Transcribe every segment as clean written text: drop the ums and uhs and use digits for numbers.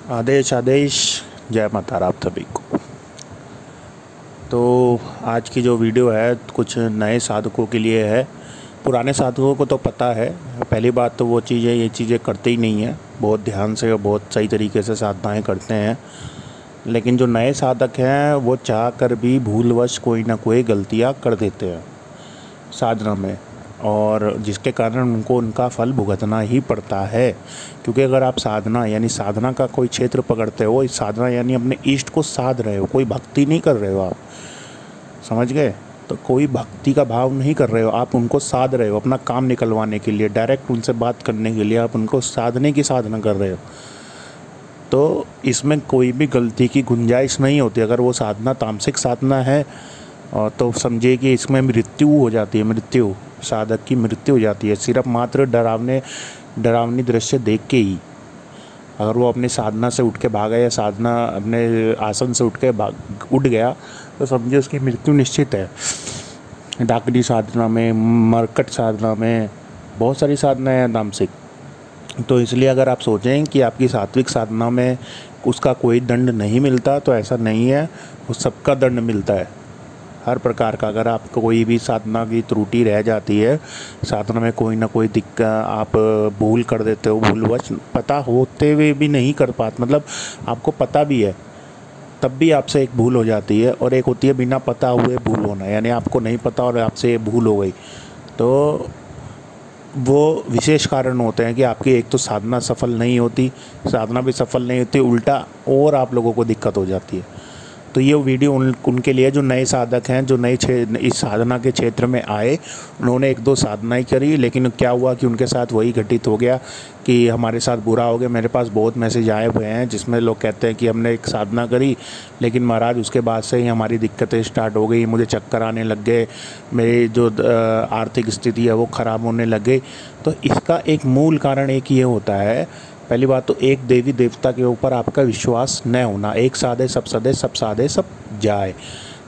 आदेश आदेश। जय माता राम सभी को। तो आज की जो वीडियो है कुछ नए साधकों के लिए है। पुराने साधकों को तो पता है। पहली बात तो वो चीज़ें ये चीज़ें करते ही नहीं हैं, बहुत ध्यान से और बहुत सही तरीके से साधनाएं करते हैं। लेकिन जो नए साधक हैं वो चाह कर भी भूलवश कोई ना कोई गलतियां कर देते हैं साधना में, और जिसके कारण उनको उनका फल भुगतना ही पड़ता है। क्योंकि अगर आप साधना यानी साधना का कोई क्षेत्र पकड़ते हो, इस साधना यानी अपने इष्ट को साध रहे हो, कोई भक्ति नहीं कर रहे हो आप, समझ गए? तो कोई भक्ति का भाव नहीं कर रहे हो आप, उनको साध रहे हो अपना काम निकलवाने के लिए, डायरेक्ट उनसे बात करने के लिए आप उनको साधने की साधना कर रहे हो। तो इसमें कोई भी गलती की गुंजाइश नहीं होती। अगर वो साधना तामसिक साधना है और तो समझिए कि इसमें मृत्यु हो जाती है, मृत्यु, साधक की मृत्यु हो जाती है सिर्फ मात्र डरावनी दृश्य देख के ही। अगर वो अपनी साधना से उठ के भागा या साधना अपने आसन से उठ गया तो समझिए उसकी मृत्यु निश्चित है। डाकनी साधना में, मरकट साधना में, बहुत सारी साधनाएं हैं तामसिक। तो इसलिए अगर आप सोचें कि आपकी सात्विक साधना में उसका कोई दंड नहीं मिलता तो ऐसा नहीं है, वो सबका दंड मिलता है हर प्रकार का। अगर आपको कोई भी साधना की त्रुटि रह जाती है, साधना में कोई ना कोई दिक्कत आप भूल कर देते हो, भूलवश पता होते हुए भी नहीं कर पाते, मतलब आपको पता भी है तब भी आपसे एक भूल हो जाती है, और एक होती है बिना पता हुए भूल होना, यानी आपको नहीं पता और आपसे भूल हो गई। तो वो विशेष कारण होते हैं कि आपकी एक तो साधना सफल नहीं होती, साधना भी सफल नहीं होती, उल्टा और आप लोगों को दिक्कत हो जाती है। तो ये वीडियो उनके लिए जो नए साधक हैं, जो नए इस साधना के क्षेत्र में आए, उन्होंने एक दो साधनाएं करी, लेकिन क्या हुआ कि उनके साथ वही घटित हो गया कि हमारे साथ बुरा हो गया। मेरे पास बहुत मैसेज आए हुए हैं जिसमें लोग कहते हैं कि हमने एक साधना करी लेकिन महाराज उसके बाद से ही हमारी दिक्कतें स्टार्ट हो गई, मुझे चक्कर आने लग गए, मेरी जो आर्थिक स्थिति है वो ख़राब होने लग गई। तो इसका एक मूल कारण एक ये होता है, पहली बात तो एक देवी देवता के ऊपर आपका विश्वास न होना। एक साधे सब सदे, सब साधे सब जाए।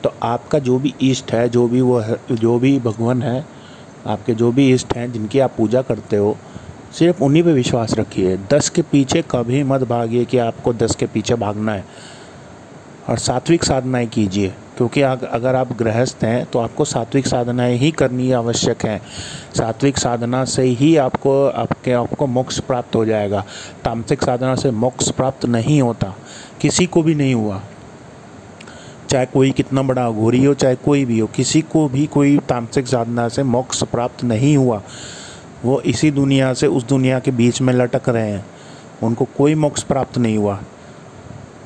तो आपका जो भी इष्ट है, जो भी वो है, जो भी भगवान है, आपके जो भी इष्ट हैं जिनकी आप पूजा करते हो, सिर्फ उन्हीं पे विश्वास रखिए। 10 के पीछे कभी मत भागिए कि आपको 10 के पीछे भागना है। और सात्विक साधनाएं कीजिए, क्योंकि अगर आप गृहस्थ हैं तो आपको सात्विक साधनाएं ही करनी आवश्यक हैं। सात्विक साधना से ही आपको मोक्ष प्राप्त हो जाएगा। तामसिक साधना से मोक्ष प्राप्त नहीं होता, किसी को भी नहीं हुआ, चाहे कोई कितना बड़ा अघोरी हो, चाहे कोई भी हो, किसी को भी कोई तामसिक साधना से मोक्ष प्राप्त नहीं हुआ। वो इसी दुनिया से उस दुनिया के बीच में लटक रहे हैं, उनको कोई मोक्ष प्राप्त नहीं हुआ।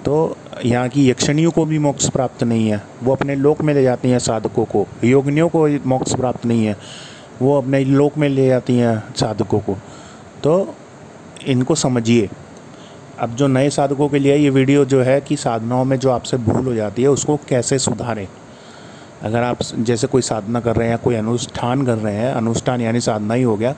तो यहाँ की यक्षिणियों को भी मोक्ष प्राप्त नहीं है, वो अपने लोक में ले जाती हैं साधकों को। योगिनियों को मोक्ष प्राप्त नहीं है, वो अपने लोक में ले जाती हैं साधकों को। तो इनको समझिए। अब जो नए साधकों के लिए ये वीडियो जो है कि साधनाओं में जो आपसे भूल हो जाती है उसको कैसे सुधारें। अगर आप जैसे कोई साधना कर रहे हैं, कोई अनुष्ठान कर रहे हैं, अनुष्ठान यानी साधना ही हो गया,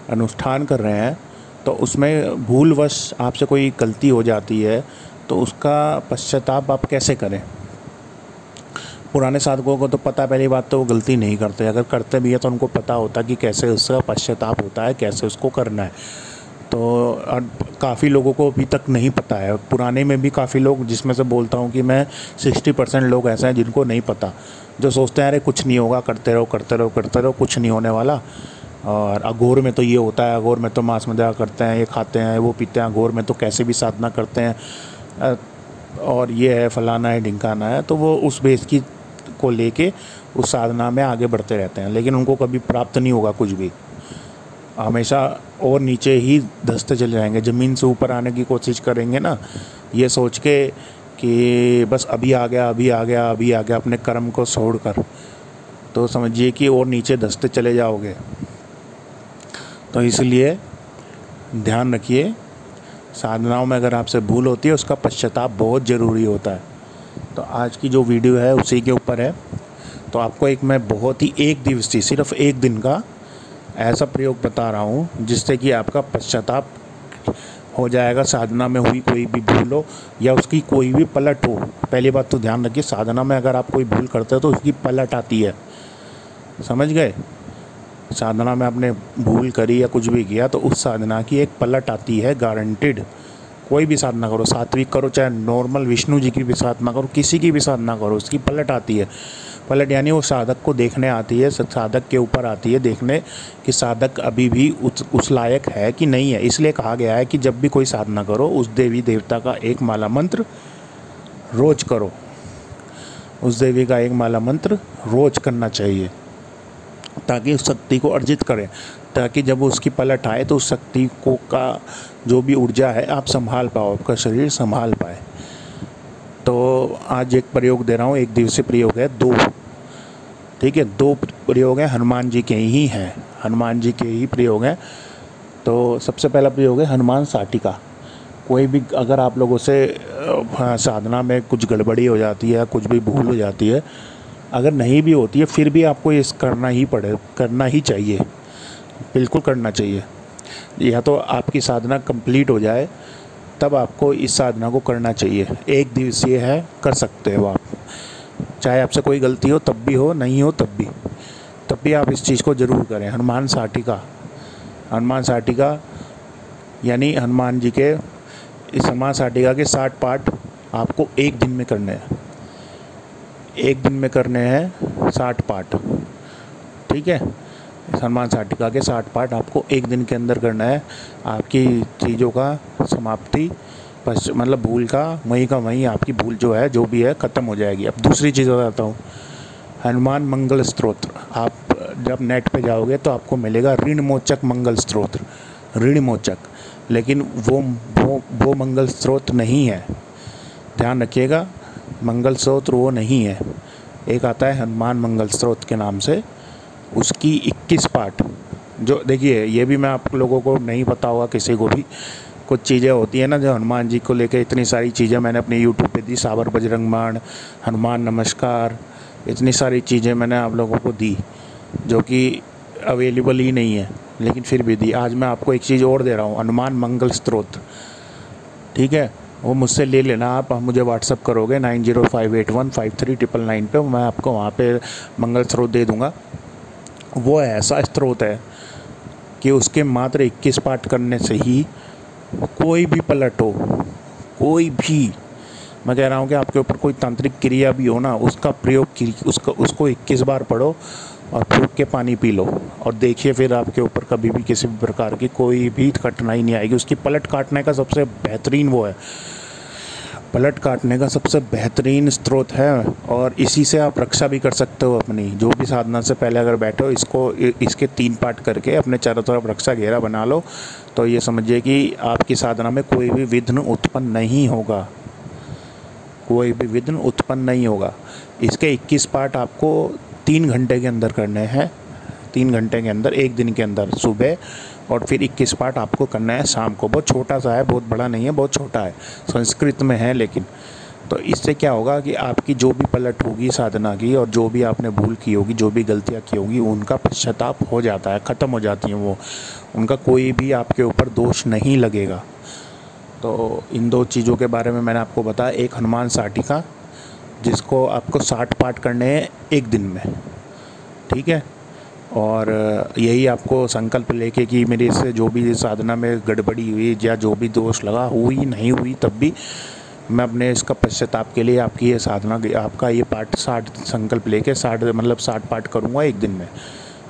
अनुष्ठान कर रहे हैं, तो उसमें भूलवश आपसे कोई गलती हो जाती है तो उसका पश्चाताप आप कैसे करें। पुराने साधकों को तो पता, पहली बात तो वो गलती नहीं करते, अगर करते भी है तो उनको पता होता कि कैसे उसका पश्चाताप होता है, कैसे उसको करना है। तो काफ़ी लोगों को अभी तक नहीं पता है, पुराने में भी काफ़ी लोग, जिसमें से बोलता हूँ कि मैं 60% लोग ऐसे हैं जिनको नहीं पता, जो सोचते हैं अरे कुछ नहीं होगा, करते रहो करते रहो करते रहो, कुछ नहीं होने वाला। और अघोर में तो ये होता है, अघोर में तो मांस मदिरा करते हैं, ये खाते हैं, वो पीते हैं, अघोर में तो कैसे भी साधना करते हैं, और ये है फलाना है ढिंकाना है। तो वो उस बेस की को लेके उस साधना में आगे बढ़ते रहते हैं, लेकिन उनको कभी प्राप्त नहीं होगा कुछ भी, हमेशा और नीचे ही धंसते चले जाएंगे। ज़मीन से ऊपर आने की कोशिश करेंगे ना, ये सोच के कि बस अभी आ गया अभी आ गया अभी आ गया, अपने कर्म को छोड़कर, तो समझिए कि और नीचे धंसते चले जाओगे। तो इसलिए ध्यान रखिए, साधनाओं में अगर आपसे भूल होती है उसका पश्चाताप बहुत ज़रूरी होता है। तो आज की जो वीडियो है उसी के ऊपर है। तो आपको एक मैं बहुत ही एक दिवसीय, सिर्फ एक दिन का ऐसा प्रयोग बता रहा हूँ जिससे कि आपका पश्चाताप हो जाएगा। साधना में हुई कोई भी भूल हो या उसकी कोई भी पलट हो, पहली बात तो ध्यान रखिए, साधना में अगर आप कोई भूल करते हो तो उसकी पलट आती है, समझ गए? साधना में आपने भूल करी या कुछ भी किया तो उस साधना की एक पलट आती है, गारंटेड। कोई भी साधना करो, सात्विक करो, चाहे नॉर्मल विष्णु जी की भी साधना करो, किसी की भी साधना करो, उसकी पलट आती है। पलट यानी वो साधक को देखने आती है, साधक के ऊपर आती है देखने कि साधक अभी भी उस लायक है कि नहीं है। इसलिए कहा गया है कि जब भी कोई साधना करो उस देवी देवता का एक माला मंत्र रोज करो, उस देवी का एक माला मंत्र रोज करना चाहिए, ताकि उस शक्ति को अर्जित करें, ताकि जब उसकी पलट आए तो उस शक्ति को का जो भी ऊर्जा है आप संभाल पाओ, आपका शरीर संभाल पाए। तो आज एक प्रयोग दे रहा हूँ, एक दिवसीय प्रयोग है, 2, ठीक है, 2 प्रयोग हैं, हनुमान जी के ही हैं, हनुमान जी के ही प्रयोग हैं। तो सबसे पहला प्रयोग है हनुमान साटिका। कोई भी अगर आप लोगों से साधना में कुछ गड़बड़ी हो जाती है, कुछ भी भूल हो जाती है, अगर नहीं भी होती है फिर भी आपको ये करना ही चाहिए, बिल्कुल करना चाहिए। या तो आपकी साधना कंप्लीट हो जाए तब आपको इस साधना को करना चाहिए। 1 दिवसीय है, कर सकते हो आप, चाहे आपसे कोई गलती हो तब भी हो, नहीं हो तब भी आप इस चीज़ को ज़रूर करें। हनुमान साटिका यानी हनुमान जी के इस हनुमान साटिका के 60 पाठ आपको 1 दिन में करने हैं, 1 दिन में करने हैं 60 पाठ, ठीक है। हनुमान साटिका के 60 पाठ आपको 1 दिन के अंदर करना है। आपकी चीज़ों का समाप्ति मतलब भूल का वहीं आपकी भूल जो है जो भी है ख़त्म हो जाएगी। अब दूसरी चीज़ बताता हूँ, हनुमान मंगल स्तोत्र। आप जब नेट पे जाओगे तो आपको मिलेगा ऋणमोचक मंगल स्तोत्र, ऋणमोचक, लेकिन वो मंगल स्तोत्र नहीं है, ध्यान रखिएगा, मंगल स्तोत्र वो नहीं है। एक आता है हनुमान मंगल स्तोत्र के नाम से, उसकी 21 पाठ, जो देखिए ये भी मैं आप लोगों को नहीं पता होगा किसी को भी, कुछ चीज़ें होती हैं ना जो हनुमान जी को लेकर, इतनी सारी चीज़ें मैंने अपने यूट्यूब पे दी, साबर बजरंग बाण, हनुमान नमस्कार, इतनी सारी चीज़ें मैंने आप लोगों को दी जो कि अवेलेबल ही नहीं है, लेकिन फिर भी दी। आज मैं आपको एक चीज़ और दे रहा हूँ, हनुमान मंगल स्तोत्र, ठीक है, वो मुझसे ले लेना आप मुझे व्हाट्सअप करोगे 9058153999 पे, मैं आपको वहाँ पे मंगल स्रोत दे दूँगा। वो ऐसा स्रोत है कि उसके मात्र 21 पाठ करने से ही कोई भी पलट हो, कोई भी, मैं कह रहा हूँ कि आपके ऊपर कोई तांत्रिक क्रिया भी हो ना, उसका प्रयोग उसको 21 बार पढ़ो और फूंक के पानी पी लो और देखिए फिर आपके ऊपर कभी भी किसी भी प्रकार की कोई भी कठिनाई नहीं आएगी। उसकी पलट काटने का सबसे बेहतरीन वो है, पलट काटने का सबसे बेहतरीन स्रोत है, और इसी से आप रक्षा भी कर सकते हो अपनी। जो भी साधना से पहले अगर बैठो इसके 3 पाठ करके अपने चारों तरफ रक्षा घेरा बना लो, तो ये समझिए कि आपकी साधना में कोई भी विघ्न उत्पन्न नहीं होगा, कोई भी विघ्न उत्पन्न नहीं होगा। इसके 21 पाठ आपको 3 घंटे के अंदर करने हैं, 3 घंटे के अंदर, 1 दिन के अंदर सुबह, और फिर 21 पाठ आपको करना है शाम को। बहुत छोटा सा है, बहुत बड़ा नहीं है, बहुत छोटा है, संस्कृत में है लेकिन। तो इससे क्या होगा कि आपकी जो भी पलट होगी साधना की, और जो भी आपने भूल की होगी, जो भी गलतियाँ की होगी, उनका पश्चाताप हो जाता है, ख़त्म हो जाती हैं वो, उनका कोई भी आपके ऊपर दोष नहीं लगेगा। तो इन 2 चीज़ों के बारे में मैंने आपको बताया। एक हनुमान साटिका, जिसको आपको 60 पाठ करने हैं 1 दिन में, ठीक है, और यही आपको संकल्प लेके कि मेरे से जो भी साधना में गड़बड़ी हुई या जो भी दोष लगा, हुई नहीं हुई तब भी मैं अपने इसका पश्चाताप के लिए आपकी ये साधना, आपका ये पाठ 60 संकल्प लेके 60 पाठ करूँगा 1 दिन में।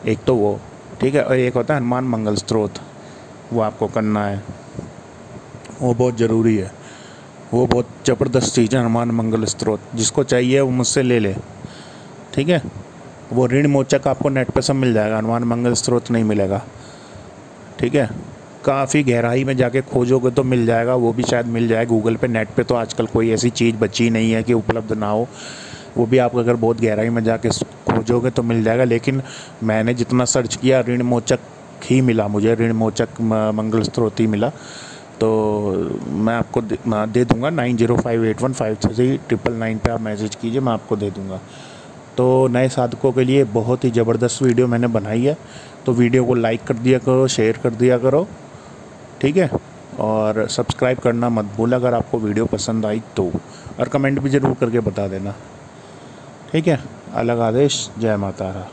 एक तो वो, ठीक है, और एक होता है हनुमान मंगल स्तोत्र, वो आपको करना है, वो बहुत ज़रूरी है, वो बहुत ज़बरदस्त चीज़ है हनुमान मंगल स्तोत्र। जिसको चाहिए वो मुझसे ले ले, ठीक है। वो ऋणमोचक आपको नेट पर सब मिल जाएगा, हनुमान मंगल स्तोत्र नहीं मिलेगा, ठीक है। काफ़ी गहराई में जाके खोजोगे तो मिल जाएगा, वो भी शायद मिल जाए गूगल पे। नेट पे तो आजकल कोई ऐसी चीज़ बची नहीं है कि उपलब्ध ना हो, वो भी आप अगर बहुत गहराई में जाके खोजोगे तो मिल जाएगा। लेकिन मैंने जितना सर्च किया ऋणमोचक ही मिला, मुझे ऋणमोचक मंगल स्तोत्र ही मिला। तो मैं आपको दे दूँगा 9058153999 पे आप मैसेज कीजिए, मैं आपको दे दूँगा। तो नए साधकों के लिए बहुत ही ज़बरदस्त वीडियो मैंने बनाई है, तो वीडियो को लाइक कर दिया करो, शेयर कर दिया करो, ठीक है, और सब्सक्राइब करना मत भूल अगर आपको वीडियो पसंद आई तो, और कमेंट भी ज़रूर करके बता देना, ठीक है। अलग आदेश, जय माता रा।